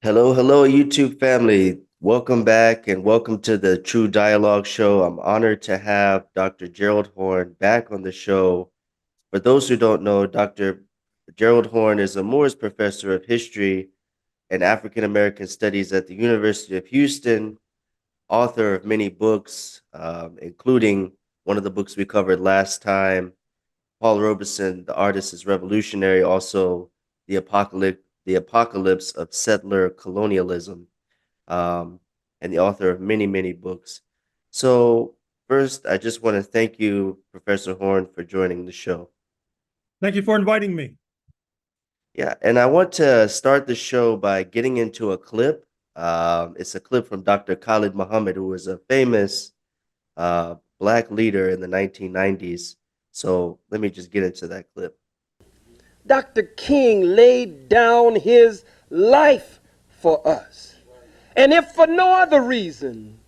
Hello, hello, YouTube family. Welcome back and welcome to the True Dialogue Show. I'm honored to have Dr. Gerald Horne back on the show. For those who don't know, Dr. Gerald Horne is a Moores Professor of History and African American Studies at the University of Houston, author of many books, including one of the books we covered last time, Paul Robeson, The Artist is Revolutionary, also The Apocalypse of Settler Colonialism, um, and the author of many, many books. So, first, I just want to thank you, Professor Horn, for joining the show. Thank you for inviting me. Yeah, and I want to start the show by getting into a clip. It's a clip from Dr. Khalid Muhammad, who was a famous Black leader in the 1990s. So, let me just get into that clip. Dr. King laid down his life for us. And if for no other reason,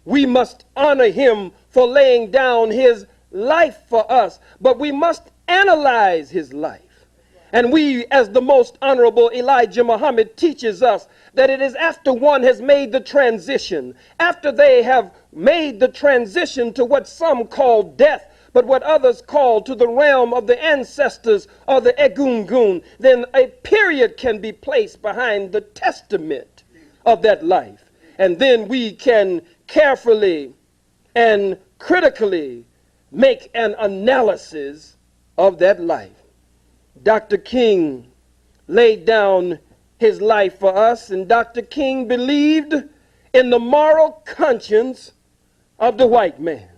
we must honor him for laying down his life for us, but we must analyze his life. And we, as the most honorable Elijah Muhammad teaches us, that it is after one has made the transition, after they have made the transition to what some call death, but what others call to the realm of the ancestors or the Egungun, then a period can be placed behind the testament of that life. And then we can carefully and critically make an analysis of that life. Dr. King laid down his life for us, and Dr. King believed in the moral conscience of the white man.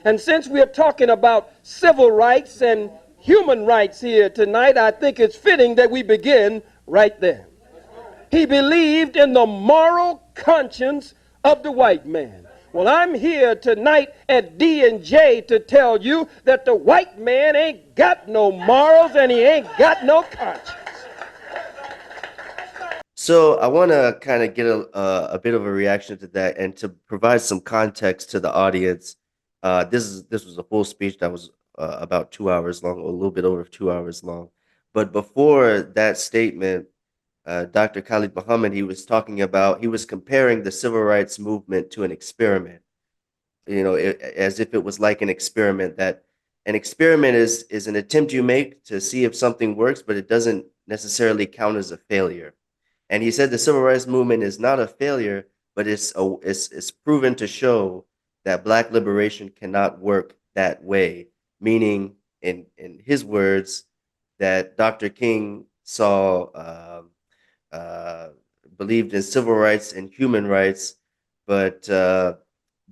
And since we're talking about civil rights and human rights here tonight, I think it's fitting that we begin right there. He believed in the moral conscience of the white man. Well, I'm here tonight at D&J to tell you that the white man ain't got no morals and he ain't got no conscience. So I want to kind of get a bit of a reaction to that, and to provide some context to the audience. This was a full speech that was about 2 hours long, or a little bit over 2 hours long. But before that statement, Dr. Khalid Muhammad, he was comparing the civil rights movement to an experiment. As if it was like an experiment. That an experiment is an attempt you make to see if something works, but it doesn't necessarily count as a failure. And he said the civil rights movement is not a failure, but it's proven to show that Black liberation cannot work that way. Meaning, in his words, that Dr. King saw uh, believed in civil rights and human rights, but uh,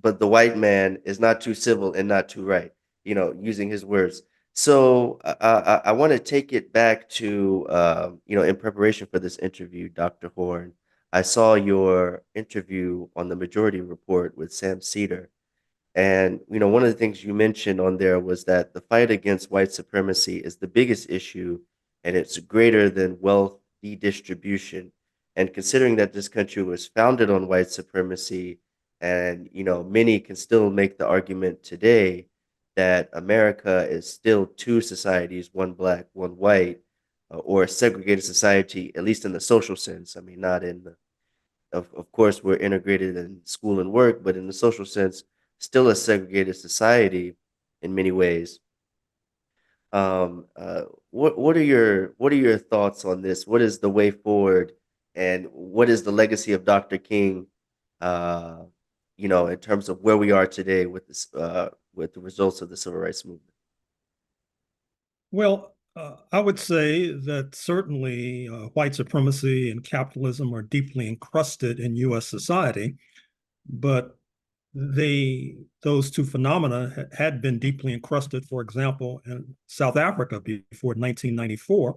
but the white man is not too civil and not too right. Using his words. So I want to take it back to in preparation for this interview, Dr. Horn. I saw your interview on the Majority Report with Sam Cedar, and one of the things you mentioned on there was that the fight against white supremacy is the biggest issue, and it's greater than wealth redistribution. And considering that this country was founded on white supremacy, and many can still make the argument today that America is still two societies, one black, one white, or a segregated society, at least in the social sense. I mean, not in the of course, we're integrated in school and work, but in the social sense, still a segregated society in many ways. What are your thoughts on this? What is the way forward, and what is the legacy of Dr. King? Uh, in terms of where we are today with this, with the results of the civil rights movement. Well, I would say that certainly white supremacy and capitalism are deeply encrusted in U.S. society, but those two phenomena had been deeply encrusted, for example, in South Africa before 1994,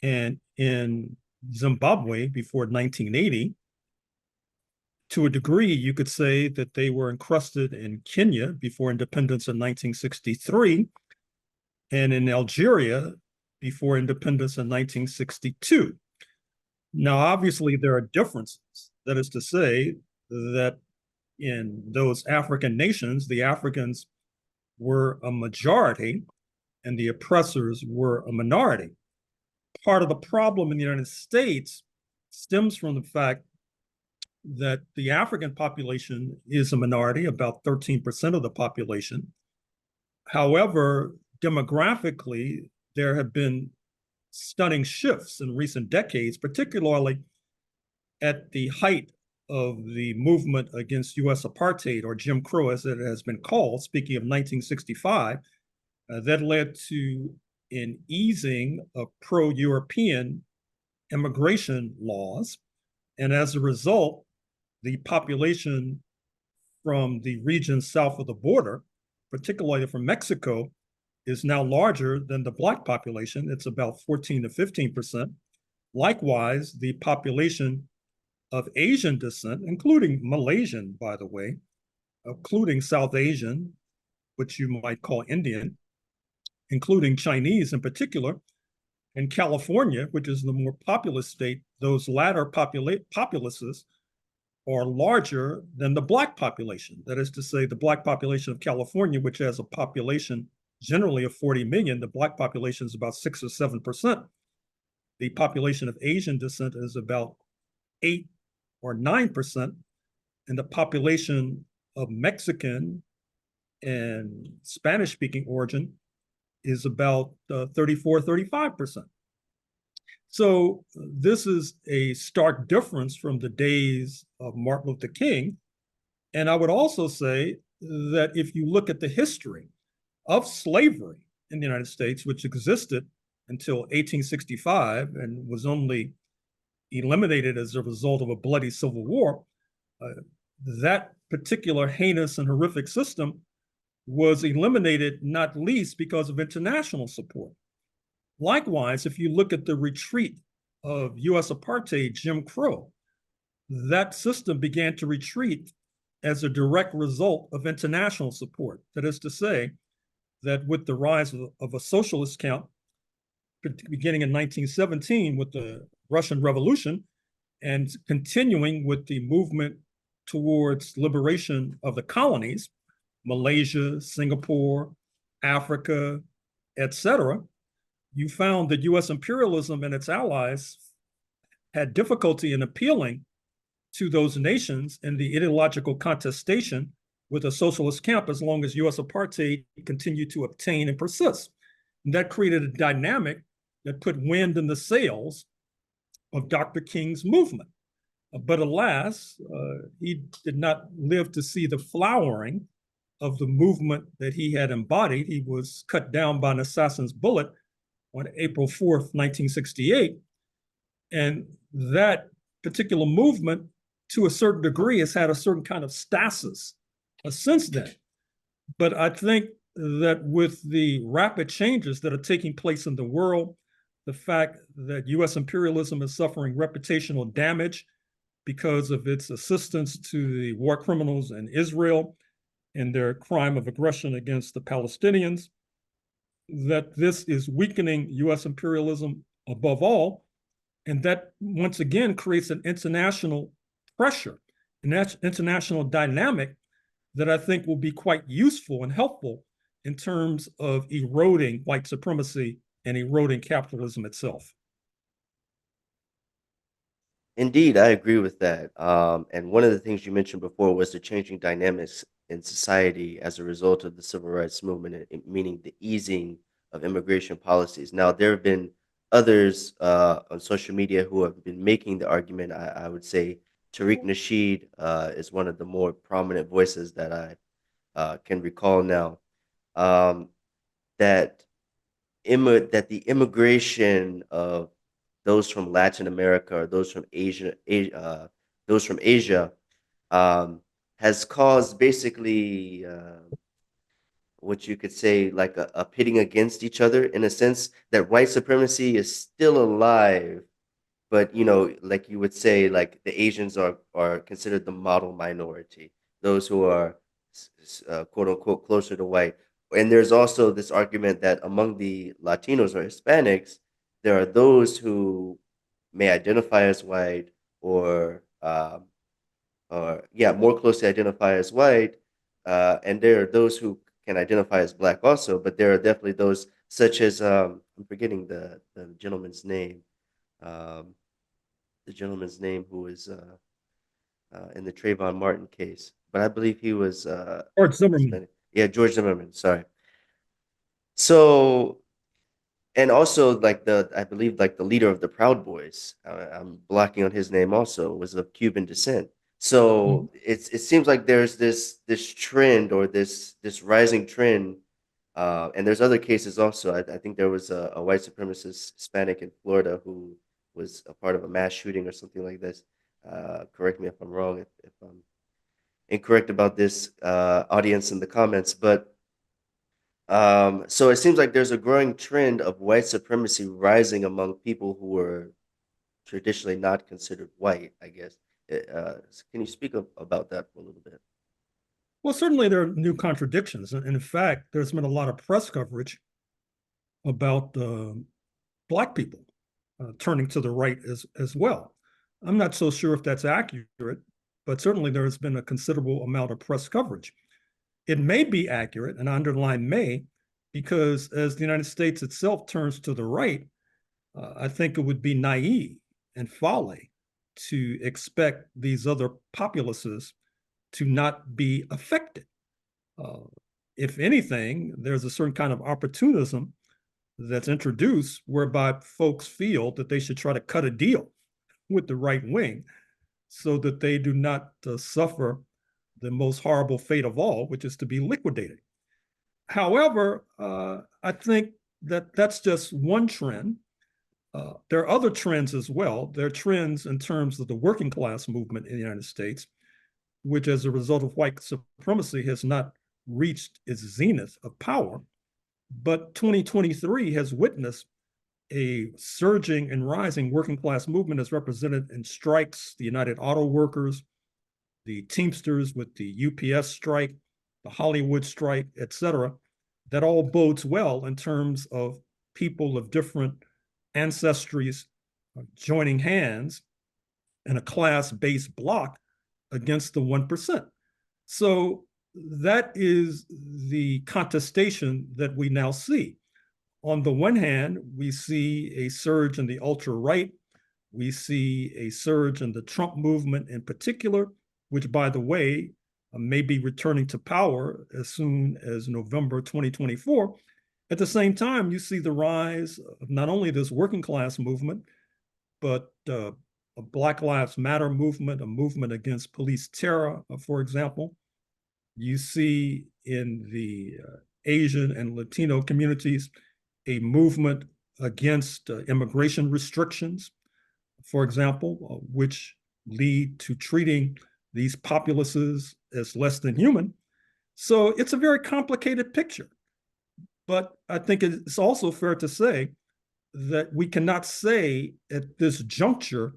and in Zimbabwe before 1980. To a degree, you could say that they were encrusted in Kenya before independence in 1963, and in Algeria before independence in 1962. Now, obviously, there are differences. That is to say, that in those African nations, the Africans were a majority and the oppressors were a minority. Part of the problem in the United States stems from the fact that the African population is a minority, about 13% of the population. However, demographically, there have been stunning shifts in recent decades, particularly at the height of the movement against US apartheid, or Jim Crow as it has been called, speaking of 1965, that led to an easing of pro-European immigration laws. And as a result, the population from the region south of the border, particularly from Mexico, is now larger than the Black population. It's about 14 to 15%. Likewise, the population of Asian descent, including Malaysian, by the way, including South Asian, which you might call Indian, including Chinese in particular, in California, which is the more populous state, those latter populaces are larger than the Black population. That is to say, the Black population of California, which has a population generally of 40 million, the Black population is about 6 or 7%. The population of Asian descent is about 8 or 9%, and the population of Mexican and Spanish-speaking origin is about 34, 35%. So this is a stark difference from the days of Martin Luther King. And I would also say that if you look at the history of slavery in the United States, which existed until 1865 and was only eliminated as a result of a bloody civil war, that particular heinous and horrific system was eliminated not least because of international support. Likewise, if you look at the retreat of US apartheid, Jim Crow, that system began to retreat as a direct result of international support. That is to say, that with the rise of a socialist count, beginning in 1917 with the Russian Revolution, and continuing with the movement towards liberation of the colonies, Malaysia, Singapore, Africa, etc., you found that US imperialism and its allies had difficulty in appealing to those nations in the ideological contestation with a socialist camp as long as US apartheid continued to obtain and persist. And that created a dynamic that put wind in the sails of Dr. King's movement. But alas, he did not live to see the flowering of the movement that he had embodied. He was cut down by an assassin's bullet on April 4th, 1968. And that particular movement, to a certain degree, has had a certain kind of stasis since then. But I think that with the rapid changes that are taking place in the world, the fact that US imperialism is suffering reputational damage because of its assistance to the war criminals in Israel and their crime of aggression against the Palestinians, that this is weakening US imperialism above all, and that once again creates an international pressure, an international dynamic that I think will be quite useful and helpful in terms of eroding white supremacy and eroding capitalism itself. Indeed, I agree with that. And one of the things you mentioned before was the changing dynamics in society as a result of the civil rights movement, meaning the easing of immigration policies. Now, there have been others on social media who have been making the argument. I would say Tariq Nasheed is one of the more prominent voices that I can recall now. Um, that that the immigration of those from Latin America or those from Asia, um, has caused basically what you could say like a pitting against each other in a sense that white supremacy is still alive, but like you would say, like the Asians are considered the model minority, those who are quote unquote closer to white. And there's also this argument that among the Latinos or Hispanics, there are those who may identify as white or yeah, more closely identify as white, and there are those who can identify as black also. But there are definitely those such as I'm forgetting the gentleman's name. Um, the gentleman's name who was in the Trayvon Martin case, but I believe he was George Zimmerman. Hispanic. Yeah, George Zimmerman. Sorry. So, and also like I believe like the leader of the Proud Boys, I'm blocking on his name also, was of Cuban descent. Mhm. So it seems like there's this trend or this rising trend, and there's other cases also. I think there was a white supremacist Hispanic in Florida who was a part of a mass shooting or something like this. Correct me if I'm wrong, if I'm incorrect about this, audience in the comments, but so it seems like there's a growing trend of white supremacy rising among people who were traditionally not considered white, I guess. Can you speak about that for a little bit? Well, certainly there are new contradictions. And in fact, there's been a lot of press coverage about Black people turning to the right as well. I'm not so sure if that's accurate, but certainly there has been a considerable amount of press coverage. It may be accurate, and I underline may, because as the United States itself turns to the right, I think it would be naive and folly to expect these other populaces to not be affected. Uh, if anything, there's a certain kind of opportunism that's introduced whereby folks feel that they should try to cut a deal with the right wing so that they do not suffer the most horrible fate of all, which is to be liquidated. However, I think that that's just one trend. There are other trends as well. There are trends in terms of the working class movement in the United States, which, as a result of white supremacy, has not reached its zenith of power. But 2023 has witnessed a surging and rising working class movement as represented in strikes, the United Auto Workers, the Teamsters with the UPS strike, the Hollywood strike, et cetera. That all bodes well in terms of people of different ancestries joining hands in a class-based block against the 1%. So that is the contestation that we now see. On the one hand, we see a surge in the ultra right. We see a surge in the Trump movement in particular, which, by the way, may be returning to power as soon as November 2024. At the same time, you see the rise of not only this working class movement, but a Black Lives Matter movement, a movement against police terror, for example. You see in the Asian and Latino communities a movement against immigration restrictions, for example, which lead to treating these populaces as less than human. So it's a very complicated picture. But I think it's also fair to say that we cannot say at this juncture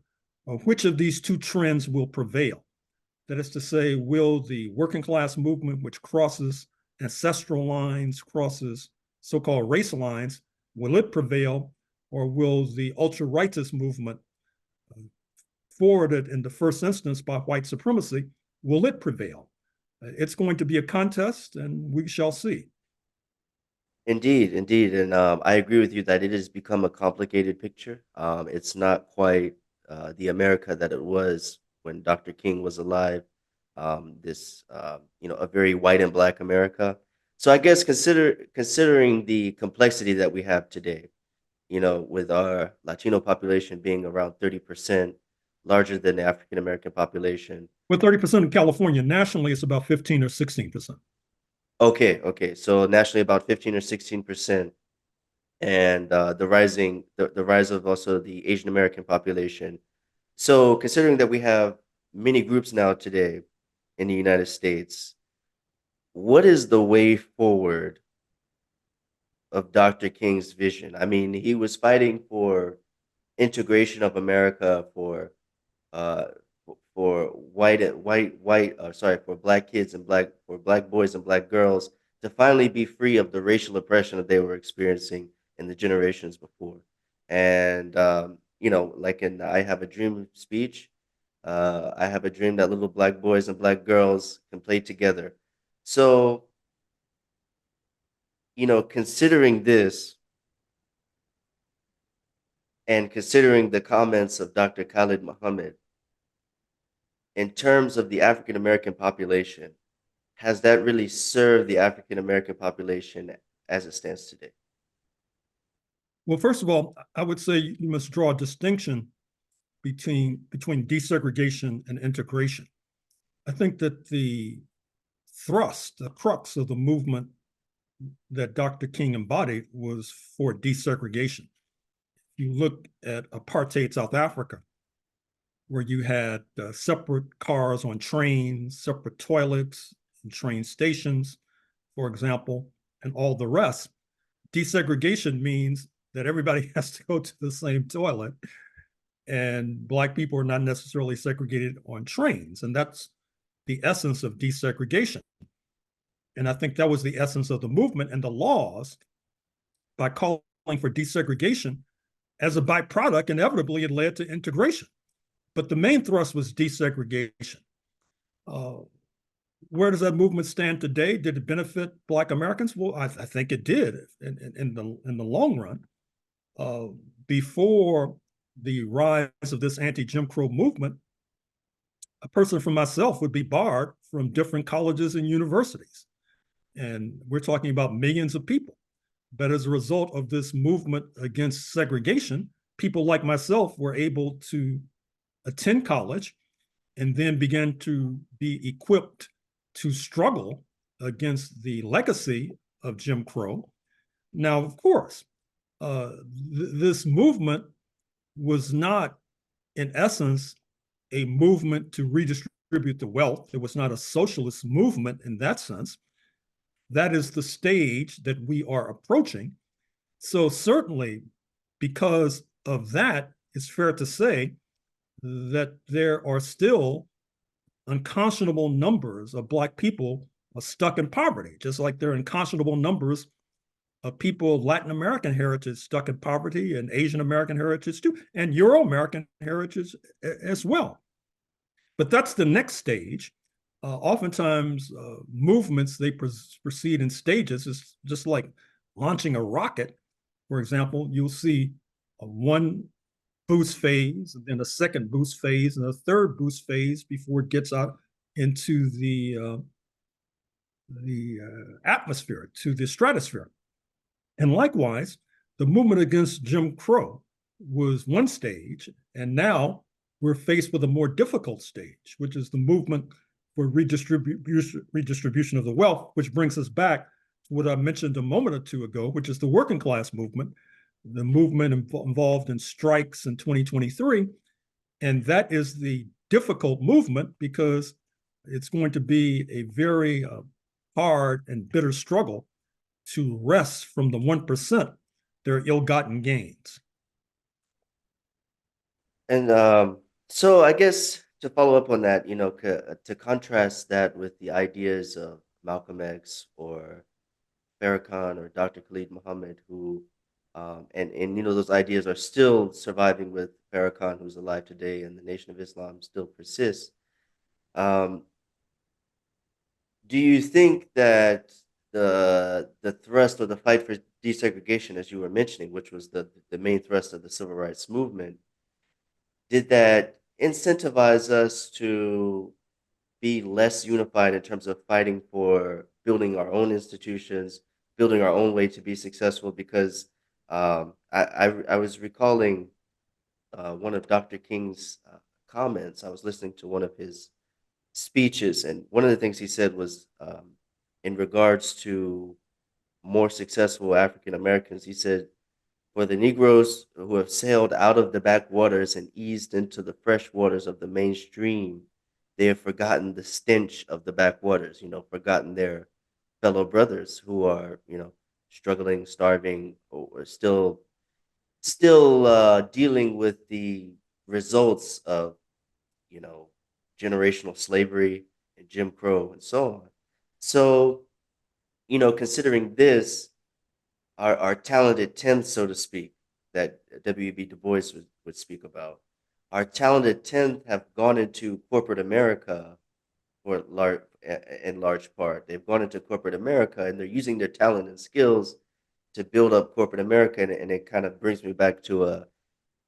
which of these two trends will prevail. That is to say, will the working class movement, which crosses ancestral lines, crosses so-called race lines, will it prevail, or will the ultra-rightist movement, forwarded in the first instance by white supremacy, will it prevail? It's going to be a contest, and we shall see. Indeed, indeed, and I agree with you that it has become a complicated picture. It's not quite the America that it was when Dr. King was alive. A very white and black America. So I guess considering the complexity that we have today, with our Latino population being around 30% larger than the African American population. With 30% in California, nationally, it's about 15 or 16%. Okay, okay. So nationally about 15 or 16%. And the rise of also the Asian American population. So considering that we have many groups now today in the United States, what is the way forward of Dr. King's vision? I mean, he was fighting for integration of America uh for for black kids and black boys and black girls to finally be free of the racial oppression that they were experiencing in the generations before. And like in I Have a Dream speech, I have a dream that little black boys and black girls can play together. So, considering this, And considering the comments of Dr. Khalid Muhammad, in terms of the African American population, has that really served the African American population as it stands today? Well, first of all, I would say you must draw a distinction between desegregation and integration. I think that the thrust, the crux of the movement that Dr. King embodied was for desegregation. You look at apartheid South Africa, where you had separate cars on trains, separate toilets in train stations, for example, and all the rest. Desegregation means that everybody has to go to the same toilet, and Black people are not necessarily segregated on trains. And that's the essence of desegregation. And I think that was the essence of the movement and the laws. By calling for desegregation, as a byproduct, inevitably it led to integration. But the main thrust was desegregation. Uh, where does that movement stand today? Did it benefit Black Americans? Well, I think it did in the long run. Before the rise of this anti-Jim Crow movement, a person from myself would be barred from different colleges and universities. And we're talking about millions of people. But as a result of this movement against segregation, people like myself were able to attend college and then began to be equipped to struggle against the legacy of Jim Crow. Now, of course, this movement was not, in essence, a movement to redistribute the wealth. It was not a socialist movement in that sense. That is the stage that we are approaching. So certainly, because of that, it's fair to say that there are still unconscionable numbers of Black people are stuck in poverty, just like there are unconscionable numbers of people of Latin American heritage stuck in poverty, and Asian American heritage too, and Euro American heritage as well. But that's the next stage. Oftentimes, movements, they proceed in stages. It's just like launching a rocket. For example, you'll see one boost phase, and then a second boost phase, and a third boost phase before it gets out into the atmosphere, to the stratosphere. And likewise, the movement against Jim Crow was one stage, and now we're faced with a more difficult stage, which is the movement for redistribution of the wealth, which brings us back to what I mentioned a moment or two ago, which is the working class movement, the movement involved in strikes in 2023. And that is the difficult movement because it's going to be a very hard and bitter struggle to wrest from the 1% their ill-gotten gains. And so I guess to follow up on that, to contrast that with the ideas of Malcolm X or Farrakhan or Dr. Khalid Muhammad, who, and those ideas are still surviving with Farrakhan, who's alive today, and the Nation of Islam still persists. Um, do you think that the thrust or the fight for desegregation, as you were mentioning, which was the main thrust of the civil rights movement, did that incentivize us to be less unified in terms of fighting for building our own institutions, building our own way to be successful? Because I was recalling one of Dr. King's comments. I was listening to one of his speeches, and one of the things he said was in regards to more successful African Americans, he said, for the Negroes who have sailed out of the backwaters and eased into the fresh waters of the mainstream, they have forgotten the stench of the backwaters, forgotten their fellow brothers who are, struggling, starving, or still dealing with the results of, you know, generational slavery and Jim Crow and so on. So, considering this, our talented 10th, so to speak, that W.E.B. Du Bois would speak about, our talented 10th have gone into corporate America in large part. They've gone into corporate America and they're using their talent and skills to build up corporate America. And it kind of brings me back to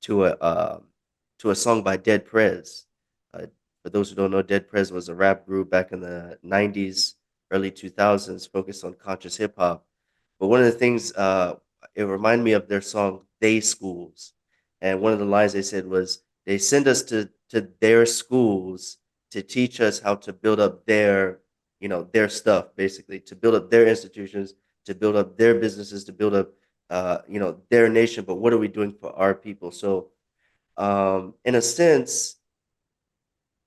to a song by Dead Prez. Uh, for those who don't know, Dead Prez was a rap group back in the '90s, early 2000s, focused on conscious hip hop. But one of the things it reminded me of their song "They Schools," and one of the lines they said was, "They send us to their schools to teach us how to build up their, their stuff, basically, to build up their institutions, to build up their businesses, to build up, their nation. But what are we doing for our people?" So, in a sense,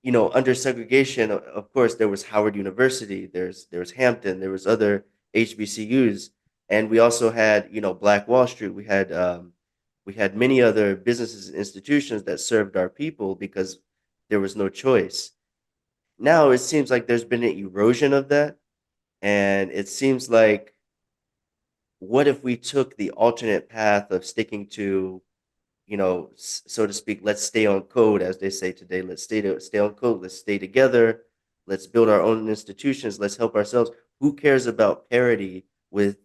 under segregation, of course, there was Howard University, there was Hampton, there was other HBCUs, and we also had, Black Wall Street. We had many other businesses and institutions that served our people because there was no choice. Now it seems like there's been an erosion of that, and it seems like, what if we took the alternate path of sticking to, so to speak, let's stay on code, as they say today. Let's stay on code. Let's stay together. Let's build our own institutions. Let's help ourselves. Who cares about parity with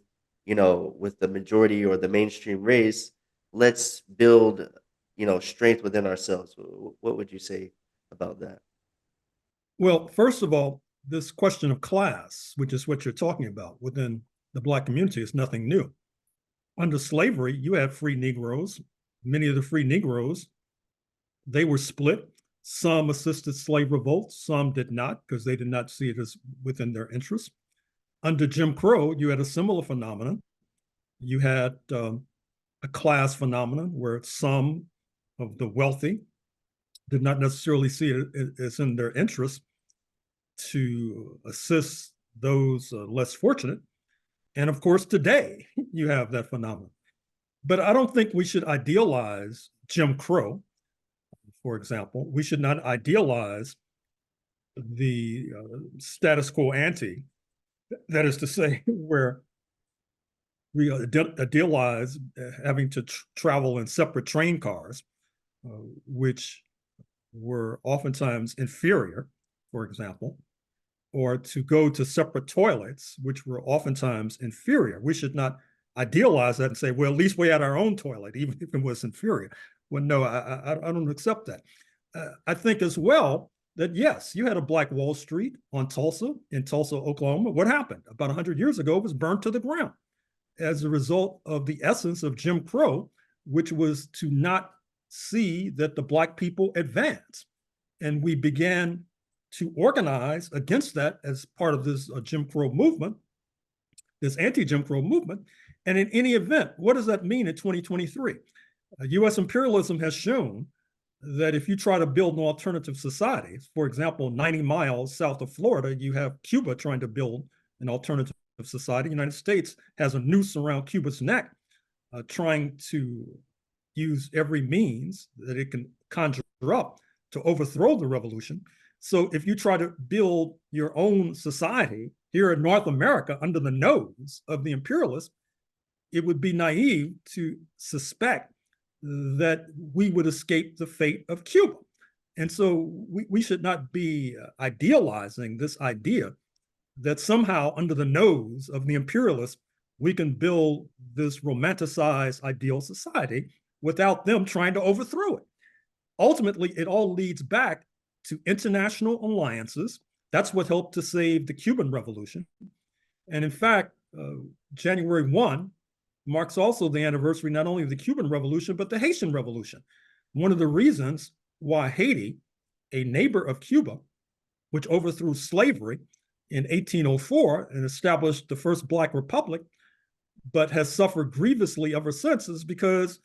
the majority or the mainstream race? Let's build, strength within ourselves. What would you say about that? Well, first of all, this question of class, which is what you're talking about within the Black community, is nothing new. Under slavery, you had free Negroes. Many of the free Negroes, they were split. Some assisted slave revolts, some did not, because they did not see it as within their interest. Under Jim Crow, you had a similar phenomenon. You had a class phenomenon where some of the wealthy did not necessarily see it as in their interest to assist those less fortunate. And of course, today you have that phenomenon. But I don't think we should idealize Jim Crow, for example. We should not idealize the status quo ante, that is to say, where we idealize having to travel in separate train cars, which were oftentimes inferior, for example, or to go to separate toilets, which were oftentimes inferior. We should not idealize that and say, well, at least we had our own toilet, even if it was inferior. Well, no, I don't accept that. I think as well that, yes, you had a Black Wall Street in Tulsa, Oklahoma. What happened? About 100 years ago, it was burnt to the ground as a result of the essence of Jim Crow, which was to not see that the Black people advance. And we began to organize against that as part of this Jim Crow movement, this anti-Jim Crow movement. And in any event, what does that mean in 2023? US imperialism has shown that if you try to build an alternative society, for example, 90 miles south of Florida, you have Cuba trying to build an alternative society. The United States has a noose around Cuba's neck, trying to use every means that it can conjure up to overthrow the revolution. So if you try to build your own society here in North America under the nose of the imperialists, it would be naive to suspect that we would escape the fate of Cuba. And so we should not be idealizing this idea that somehow under the nose of the imperialists, we can build this romanticized ideal society without them trying to overthrow it. Ultimately, it all leads back to international alliances. That's what helped to save the Cuban Revolution. And in fact, January 1 marks also the anniversary not only of the Cuban Revolution, but the Haitian Revolution. One of the reasons why Haiti, a neighbor of Cuba, which overthrew slavery in 1804 and established the first Black Republic, but has suffered grievously ever since, is because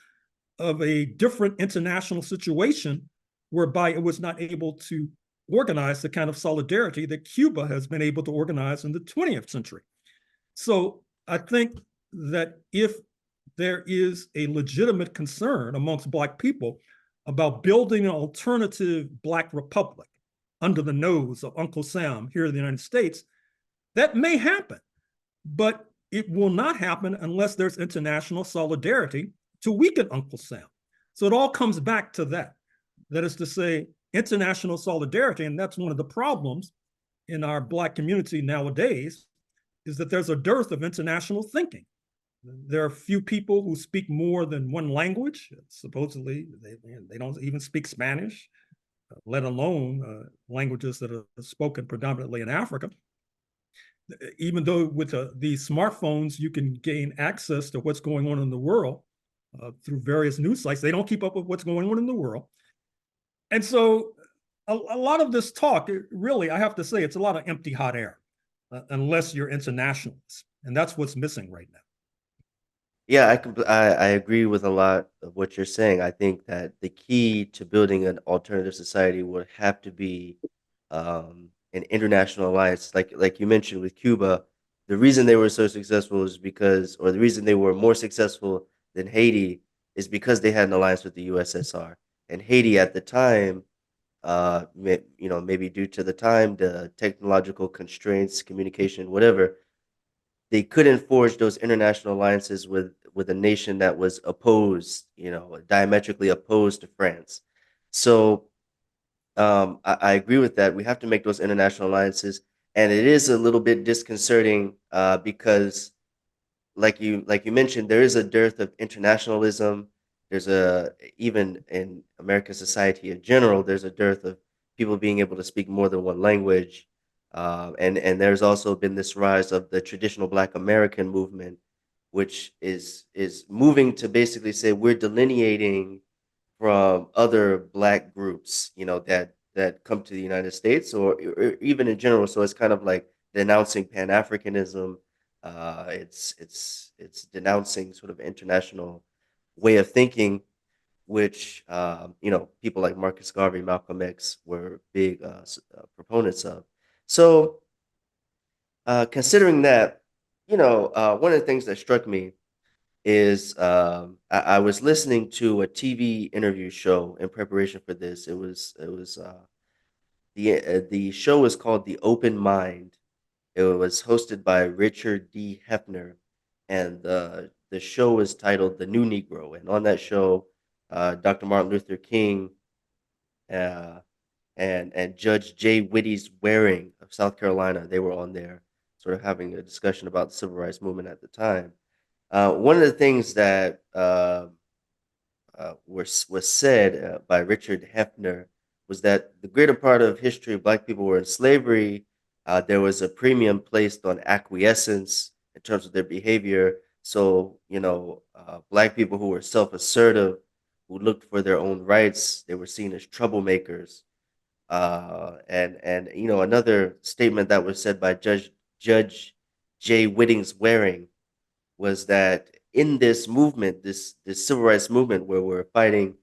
of a different international situation whereby it was not able to organize the kind of solidarity that Cuba has been able to organize in the 20th century. So I think that if there is a legitimate concern amongst Black people about building an alternative Black republic under the nose of Uncle Sam here in the United States, that may happen, but it will not happen unless there's international solidarity to weaken Uncle Sam. So it all comes back to that. That is to say, international solidarity, and that's one of the problems in our Black community nowadays, is that there's a dearth of international thinking. There are few people who speak more than one language. Supposedly, they don't even speak Spanish, let alone languages that are spoken predominantly in Africa. Even though with these smartphones, you can gain access to what's going on in the world through various news sites, they don't keep up with what's going on in the world. And so a lot of this talk, really, I have to say, it's a lot of empty hot air, unless you're internationalists. And that's what's missing right now. Yeah, I agree with a lot of what you're saying. I think that the key to building an alternative society would have to be an international alliance. Like you mentioned with Cuba, the reason they were so successful is because, or the reason they were more successful than Haiti is because they had an alliance with the USSR. And Haiti at the time, maybe due to the time, the technological constraints, communication, whatever, they couldn't forge those international alliances with a nation that was opposed, diametrically opposed to France. So I agree with that. We have to make those international alliances, and it is a little bit disconcerting because like you mentioned, there is a dearth of internationalism. There's a even in American society in general, there's a dearth of people being able to speak more than one language, and there's also been this rise of the traditional Black American movement, which is moving to basically say we're delineating from other Black groups, that come to the United States or even in general. So it's kind of like denouncing Pan Africanism, it's denouncing sort of international way of thinking, which people like Marcus Garvey, Malcolm X were big proponents of. So considering that, one of the things that struck me is I was listening to a TV interview show in preparation for this. It was the show is called The Open Mind. It was hosted by Richard D. Hefner, and the show is titled The New Negro. And on that show, Dr. Martin Luther King uh, and Judge J. Whitty's Waring of South Carolina, they were on there, sort of having a discussion about the civil rights movement at the time. One of the things that was said by Richard Hefner was that the greater part of history, Black people were in slavery. There was a premium placed on acquiescence in terms of their behavior. So, Black people who were self-assertive, who looked for their own rights, they were seen as troublemakers. And another statement that was said by Judge J. Whittings Waring was that in this movement, this civil rights movement where we're fighting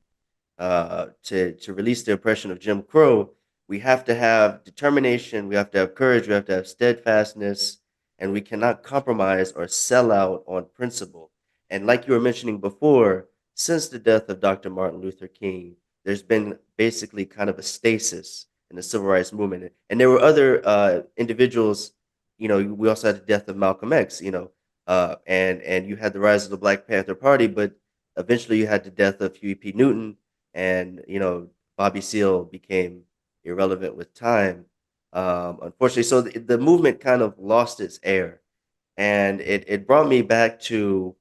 to release the oppression of Jim Crow, we have to have determination, we have to have courage, we have to have steadfastness, and we cannot compromise or sell out on principle. And like you were mentioning before, since the death of Dr. Martin Luther King, there's been basically kind of a stasis in the civil rights movement. And there were other individuals, we also had the death of Malcolm X, and you had the rise of the Black Panther Party, but eventually you had the death of Huey P. Newton, and Bobby Seale became irrelevant with time, unfortunately. So the movement kind of lost its air, and it brought me back to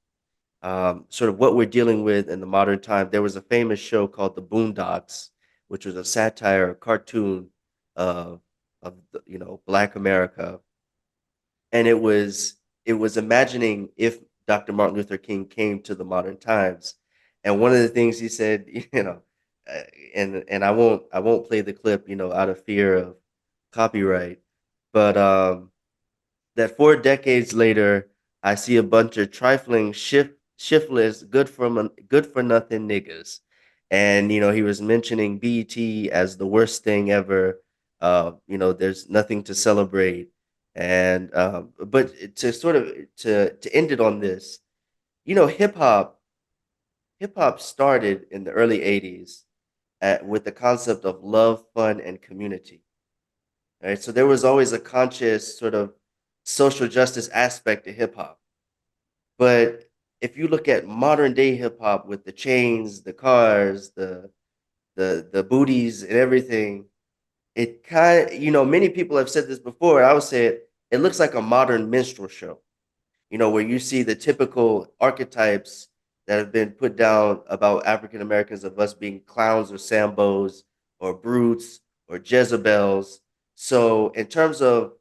sort of what we're dealing with in the modern time. There was a famous show called The Boondocks, which was a satire, a cartoon of Black America, and it was imagining if Dr. Martin Luther King came to the modern times. And one of the things he said, uh, and I won't play the clip, out of fear of copyright, but that 4 decades later, I see a bunch of trifling shiftless, good for nothing niggas. And he was mentioning BET as the worst thing ever. There's nothing to celebrate. And but to sort of to end it on this, hip hop started in the early '80s with the concept of love, fun, and community. Right, so there was always a conscious sort of social justice aspect to hip hop. But if you look at modern day hip hop with the chains, the cars, the booties and everything, it kind of, many people have said this before, and I would say it looks like a modern minstrel show. where you see the typical archetypes that have been put down about African Americans of us being clowns or Sambos or brutes or Jezebels. So, in terms of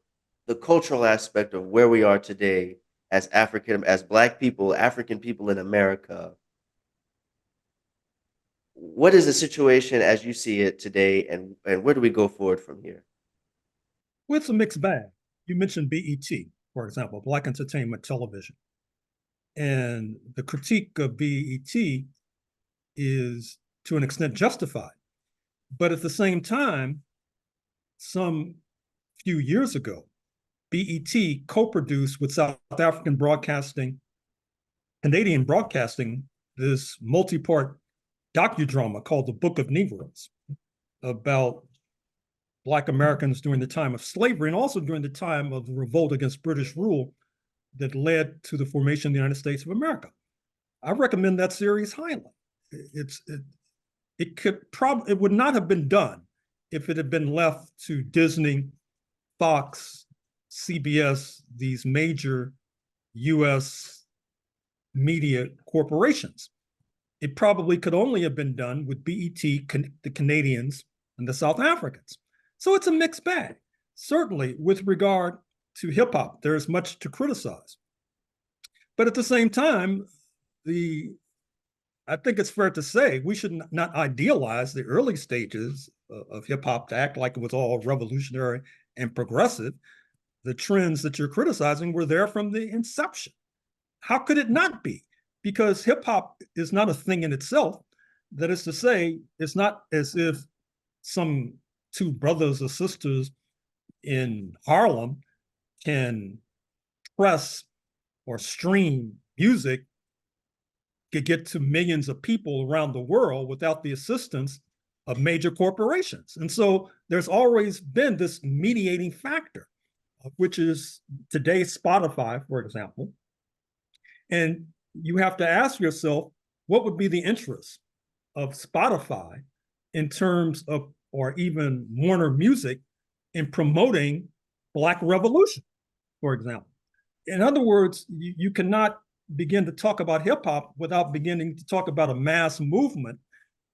the cultural aspect of where we are today as Black people, African people in America, what is the situation as you see it today, and where do we go forward from here? Well, it's a mixed bag. You mentioned BET, for example, Black Entertainment Television. And the critique of BET is to an extent justified. But at the same time, some few years ago, BET co-produced with South African Broadcasting, Canadian Broadcasting, this multi-part docudrama called The Book of Negroes about Black Americans during the time of slavery and also during the time of the revolt against British rule that led to the formation of the United States of America. I recommend that series highly. It would not have been done if it had been left to Disney, Fox, CBS, these major US media corporations. It probably could only have been done with BET, the Canadians, and the South Africans. So it's a mixed bag. Certainly, with regard to hip hop, there's much to criticize. But at the same time, I think it's fair to say we should not idealize the early stages of hip hop to act like it was all revolutionary and progressive. The trends that you're criticizing were there from the inception. How could it not be? Because hip hop is not a thing in itself. That is to say, it's not as if some two brothers or sisters in Harlem can press or stream music to get to millions of people around the world without the assistance of major corporations. And so there's always been this mediating factor, which is today's Spotify, for example. And you have to ask yourself, what would be the interest of Spotify in terms of, or even Warner Music, in promoting Black revolution, for example? In other words, you cannot begin to talk about hip hop without beginning to talk about a mass movement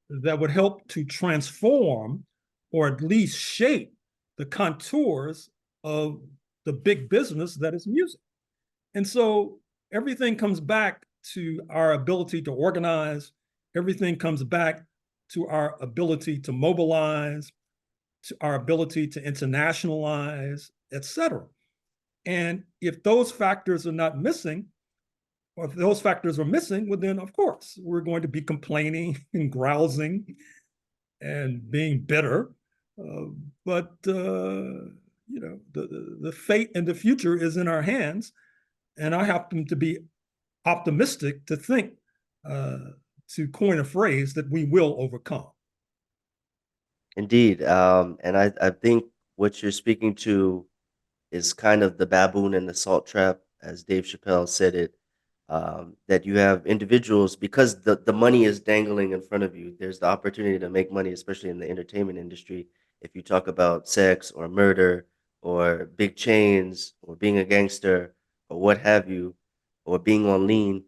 that would help to transform or at least shape the contours of the big business that is music. And so everything comes back to our ability to organize, everything comes back to our ability to mobilize, to our ability to internationalize, et cetera. And if those factors are not missing, or if those factors are missing, well, then of course we're going to be complaining and grousing and being bitter. But the fate and the future is in our hands, and I happen to be optimistic to think, to coin a phrase, that we will overcome. Indeed. And I think what you're speaking to is kind of the baboon and the salt trap, as Dave Chappelle said it, that you have individuals, because the money is dangling in front of you, there's the opportunity to make money, especially in the entertainment industry. If you talk about sex or murder or big chains or being a gangster or what have you, or being on lean,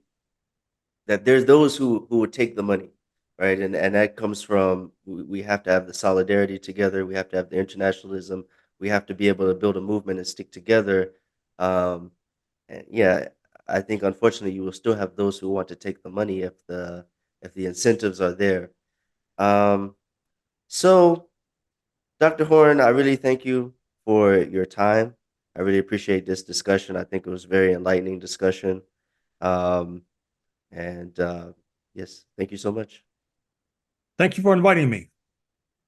that there's those who would take the money, right? And that comes from, we have to have the solidarity together, we have to have the internationalism, we have to be able to build a movement and stick together. And yeah, I think unfortunately you will still have those who want to take the money if the incentives are there. Um, so, Dr. Horn, I really thank you for your time. I really appreciate this discussion. I think it was a very enlightening discussion. Um, and yes, thank you so much. Thank you for inviting me.